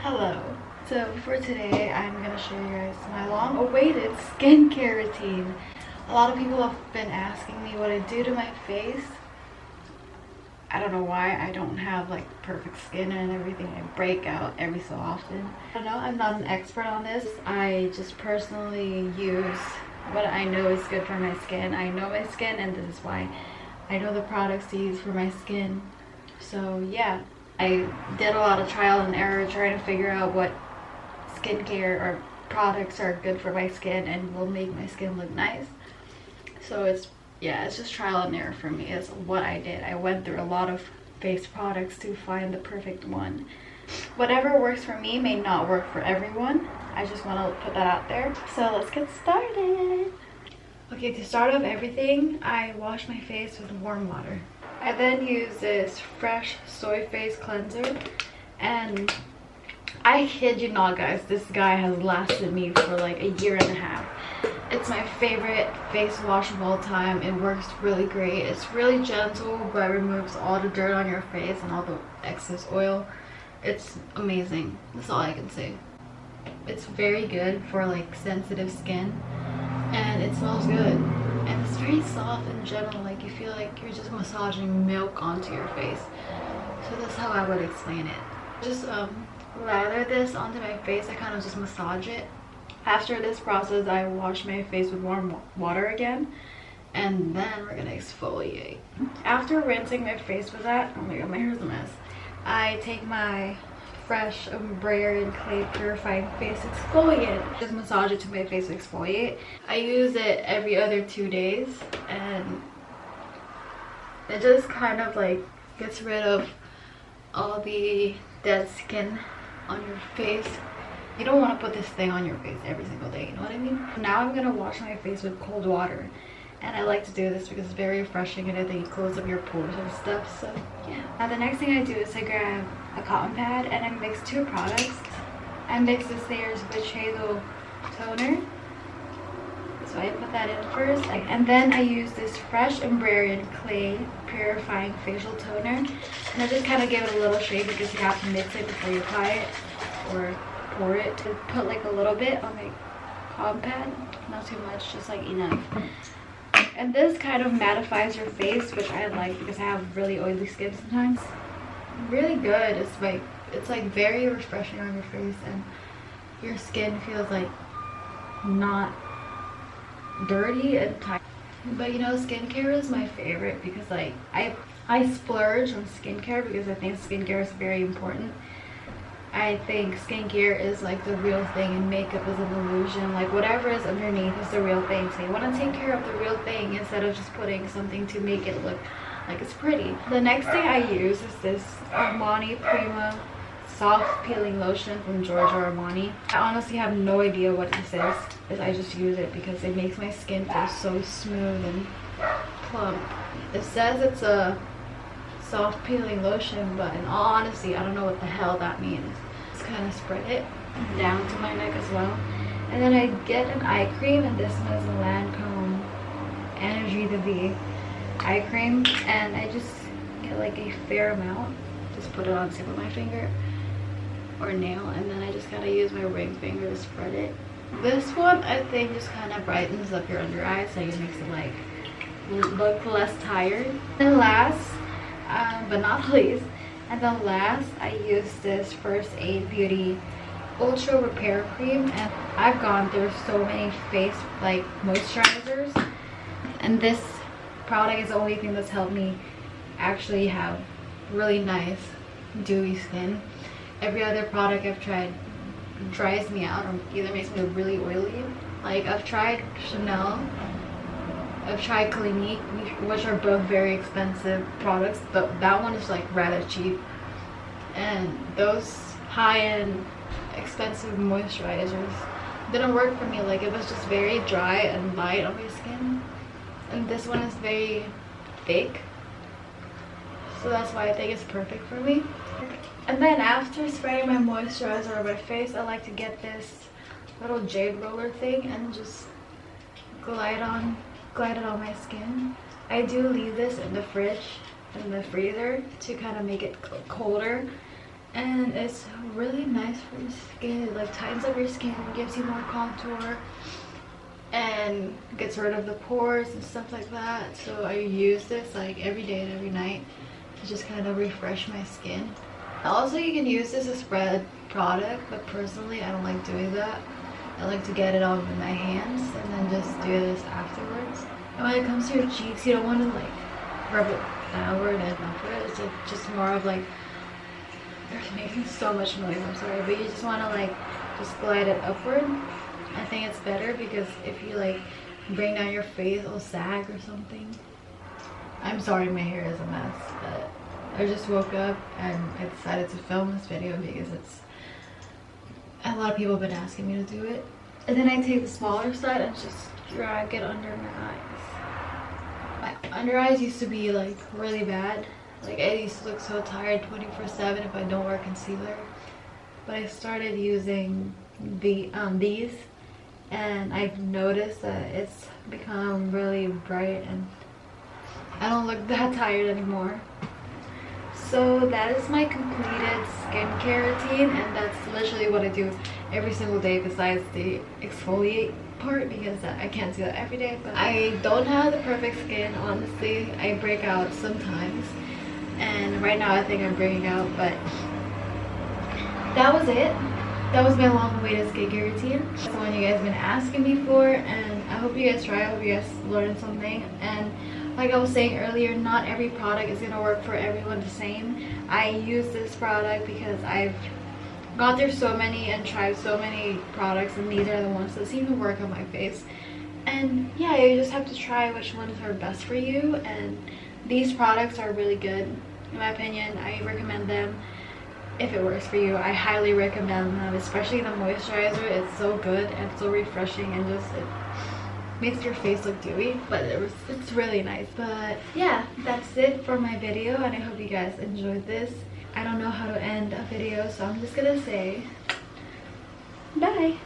Hello. So for today, I'm going to show you guys my long-awaited skincare routine. A lot of people have been asking me what I do to my face. I don't know why. I don't have like perfect skin and everything. I break out every so often. I don't know. I'm not an expert on this. I just personally use what I know is good for my skin. I know my skin, and this is why I know the products to use for my skin. So yeah. I did a lot of trial and error trying to figure out what skincare or products are good for my skin and will make my skin look nice. So it's just trial and error for me is what I did. I went through a lot of face products to find the perfect one. Whatever works for me may not work for everyone. I just want to put that out there. So let's get started. Okay, to start off everything, I wash my face with warm water. I then use this fresh soy face cleanser, and I kid you not guys, this guy has lasted me for like a year and a half. It's my favorite face wash of all time. It works really great. It's really gentle but removes all the dirt on your face and all the excess oil. It's amazing. That's all I can say. It's very good for like sensitive skin, and it smells good. And it's very soft in general, like you feel like you're just massaging milk onto your face. So that's how I would explain it. Just lather this onto my face. I kind of just massage it. After this process, I wash my face with warm water again, and then we're gonna exfoliate. After rinsing my face with that, oh my god, my hair's a mess. I take my fresh Margeauxe and Clay purifying face exfoliant. Just massage it to my face exfoliate. I use it every other 2 days, and it just kind of like gets rid of all the dead skin on your face. You don't want to put this thing on your face every single day, you know what I mean? Now I'm gonna wash my face with cold water, and I like to do this because it's very refreshing and I think it closes up your pores and stuff. So yeah. Now the next thing I do is I grab a cotton pad and I mix 2 products. I mix this Thayer's Witch Hazel toner. So I put that in first, and then I use this fresh Margeauxe and Clay purifying facial toner, and I just kind of give it a little shake because you have to mix it before you apply it or pour it. To put like a little bit on my cotton pad, not too much, just like enough. And this kind of mattifies your face, which I like because I have really oily skin sometimes. Really good. It's like very refreshing on your face, and your skin feels like not dirty and tight. But you know, skincare is my favorite because like I splurge on skincare because I think skincare is very important. I think skincare is like the real thing and makeup is an illusion. Like whatever is underneath is the real thing. So you want to take care of the real thing instead of just putting something to make it look like it's pretty. The next thing I use is this Armani Prima soft peeling lotion from Giorgio Armani. I honestly have no idea what this is. I just use it because it makes my skin feel so smooth and plump. It says it's a soft peeling lotion, but in all honesty, I don't know what the hell that means. Just kind of spread it down to my neck as well. And then I get an eye cream, and this one is a Lancome Energy the V eye cream, and I just get like a fair amount. Just put it on the tip of my finger or nail, and then I just gotta use my ring finger to spread it. This one I think just kind of brightens up your under eyes, like it makes it like look less tired. And last but not least, and then last, I use this First Aid Beauty Ultra Repair Cream, and I've gone through so many face like moisturizers, and this product is the only thing that's helped me actually have really nice dewy skin. Every other product I've tried dries me out or either makes me really oily. Like I've tried Chanel, I've tried Clinique, which are both very expensive products, but that one is like rather cheap. And those high-end expensive moisturizers didn't work for me. Like it was just very dry and light on my skin, and this one is very thick, so that's why I think it's perfect for me. And then after spraying my moisturizer on my face, I like to get this little jade roller thing and just glide it on my skin. I do leave this in the fridge, in the freezer, to kind of make it colder and it's really nice for your skin. It like tightens up your skin, gives you more contour, and gets rid of the pores and stuff like that. So I use this like every day and every night to just kind of refresh my skin. Also, you can use this as spread product, but personally I don't like doing that. I like to get it on with my hands and then just do this afterwards. And when it comes to your cheeks, you don't want to like rub it downward and upward. It's like just more of like, they're making so much noise, I'm sorry, but you just want to like just glide it upward. I think it's better because if you like bring down your face, it'll sag or something. I'm sorry my hair is a mess, but I just woke up and I decided to film this video because it's a lot of people have been asking me to do it. And then I take the smaller side and just drag it under my eyes. My under eyes used to be like really bad. Like I used to look so tired 24/7 if I don't wear concealer. But I started using these, and I've noticed that it's become really bright and I don't look that tired anymore. So that is my completed skincare routine, and that's literally what I do every single day besides the exfoliate part, because I can't do that every day. But I don't have the perfect skin, honestly. I break out sometimes, and right now I think I'm breaking out. But that was it. That was my long-awaited skincare routine. That's the one you guys have been asking me for, and I hope you guys try. I hope you guys learned something. And like I was saying earlier, not every product is going to work for everyone the same. I use this product because I've gone through so many and tried so many products, and these are the ones that seem to work on my face. And yeah, you just have to try which ones are best for you, and these products are really good in my opinion. I recommend them if it works for you. I highly recommend them, especially the moisturizer. It's so good and so refreshing, and just it makes your face look dewy, but it's really nice. But yeah, that's it for my video, and I hope you guys enjoyed this. I don't know how to end a video, so I'm just gonna say bye.